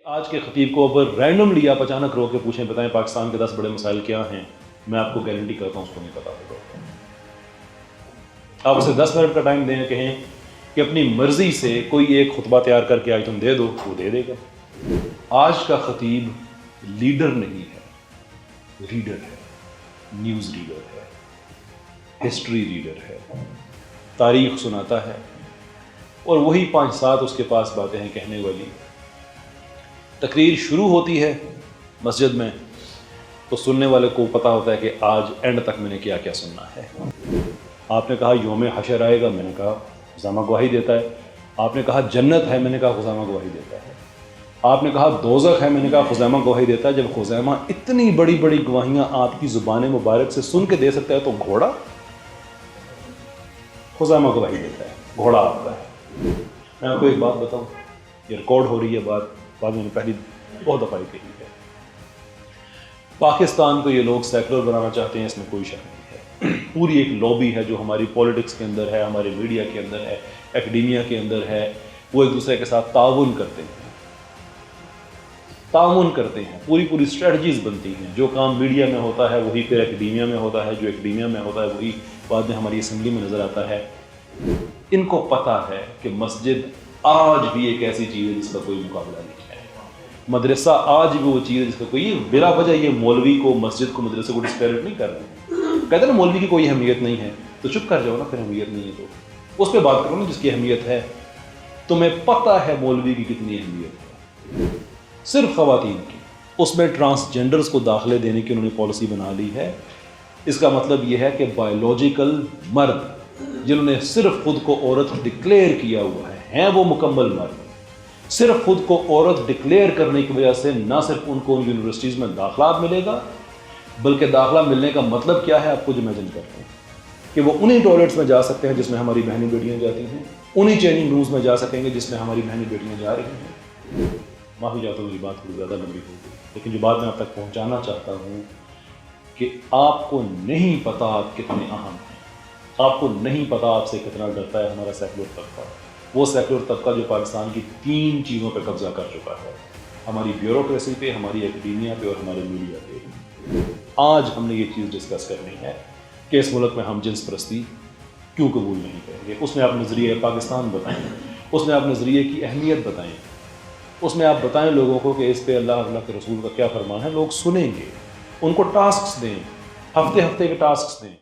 آج کے خطیب کو اگر رینڈملی آپ اچانک رو کے پوچھیں بتائیں پاکستان کے 10 بڑے مسائل کیا ہیں، میں آپ کو گارنٹی کرتا ہوں اس کو نہیں پتا ہوگا۔ آپ اسے 10 منٹ کا ٹائم دیں، کہیں کہ اپنی مرضی سے کوئی ایک خطبہ تیار کر کے آج تم دے دو، وہ دے دے گا۔ آج کا خطیب لیڈر نہیں ہے، ریڈر ہے، نیوز ریڈر ہے، ہسٹری ریڈر ہے، تاریخ سناتا ہے، اور وہی 5-7 اس کے پاس باتیں ہیں کہنے والی۔ تقریر شروع ہوتی ہے مسجد میں تو سننے والے کو پتا ہوتا ہے کہ آج اینڈ تک میں نے کیا کیا سننا ہے۔ آپ نے کہا یوم حشر آئے گا، میں نے کہا خزامہ گواہی دیتا ہے۔ آپ نے کہا جنت ہے، میں نے کہا خزامہ گواہی دیتا ہے۔ آپ نے کہا دوزخ ہے، میں نے کہا خزامہ گواہی دیتا ہے۔ جب خزامہ اتنی بڑی بڑی گواہیاں آپ کی زبان مبارک سے سن کے دے سکتا ہے تو گھوڑا؟ خزامہ گواہی دیتا ہے، گھوڑا آپ کا ہے۔ میں آپ کو ایک بات بتاؤں، یہ ریکارڈ ہو رہی ہے بات میں نے پہلی بہت دفعہ کہی ہے، پاکستان کو یہ لوگ سیکولر بنانا چاہتے ہیں، اس میں کوئی شک نہیں ہے۔ پوری ایک لابی ہے جو ہماری پولیٹکس کے اندر ہے، ہمارے میڈیا کے اندر ہے، ایکڈیمیا کے اندر ہے، وہ ایک دوسرے کے ساتھ تعاون کرتے ہیں، پوری اسٹریٹجیز بنتی ہیں۔ جو کام میڈیا میں ہوتا ہے وہی پھر ایکڈیمیا میں ہوتا ہے، جو ایکڈیمیا میں ہوتا ہے وہی بعد میں ہماری اسمبلی میں نظر آتا ہے۔ ان کو پتہ ہے کہ مسجد آج بھی ایک ایسی چیز ہے جس کا کوئی مقابلہ نہیں ہے۔ مدرسہ آج بھی وہ چیز ہے جس کا کوئی، بلا وجہ یہ مولوی کو مسجد کو مدرسے کو ڈسکریڈٹ نہیں کر رہے ہیں۔ کہتے ہیں نا مولوی کی کوئی اہمیت نہیں ہے، تو چپ کر جاؤ نا، پھر اہمیت نہیں ہے تو اس پہ بات کرو نا جس کی اہمیت ہے۔ تمہیں پتہ ہے مولوی کی کتنی اہمیت ہے، صرف خواتین کی۔ اس میں ٹرانسجینڈرز کو داخلے دینے کی انہوں نے پالیسی بنا لی ہے۔ اس کا مطلب یہ ہے کہ بایولوجیکل مرد جنہوں نے صرف خود کو عورت ڈکلیئر کیا ہوا ہے، ہیں وہ مکمل مرد، صرف خود کو عورت ڈکلیئر کرنے کی وجہ سے نہ صرف ان کو یونیورسٹیز میں داخلہ ملے گا، بلکہ داخلہ ملنے کا مطلب کیا ہے آپ خود امیجن کرتے ہیں کہ وہ انہی ٹوائلٹس میں جا سکتے ہیں جس میں ہماری بہنیں بیٹیاں جاتی ہیں، انہی چینجنگ رومز میں جا سکیں گے جس میں ہماری بہنیں بیٹیاں جا رہی ہیں۔ معافی چاہتا ہوں، میری بات تھوڑی زیادہ لمبی ہو گئی، لیکن جو بات میں آپ تک پہنچانا چاہتا ہوں کہ آپ کو نہیں پتا آپ کتنے اہم ہیں، آپ کو نہیں پتا آپ سے کتنا ڈرتا ہے ہمارا سیکولر طبقہ، وہ سیکولر طبقہ جو پاکستان کی 3 چیزوں پہ قبضہ کر چکا ہے، ہماری بیوروکریسی پہ، ہماری ایکڈیمیا پہ اور ہمارے میڈیا پہ۔ آج ہم نے یہ چیز ڈسکس کرنی ہے کہ اس ملک میں ہم جنس پرستی کیوں قبول نہیں کریں گے۔ اس میں آپ نظریہ پاکستان بتائیں، اس میں آپ نظریے کی اہمیت بتائیں، اس میں آپ بتائیں لوگوں کو کہ اس پہ اللہ کے رسول کا کیا فرمان ہے۔ لوگ سنیں گے، ان کو ٹاسکس دیں، ہفتے کے ٹاسکس دیں۔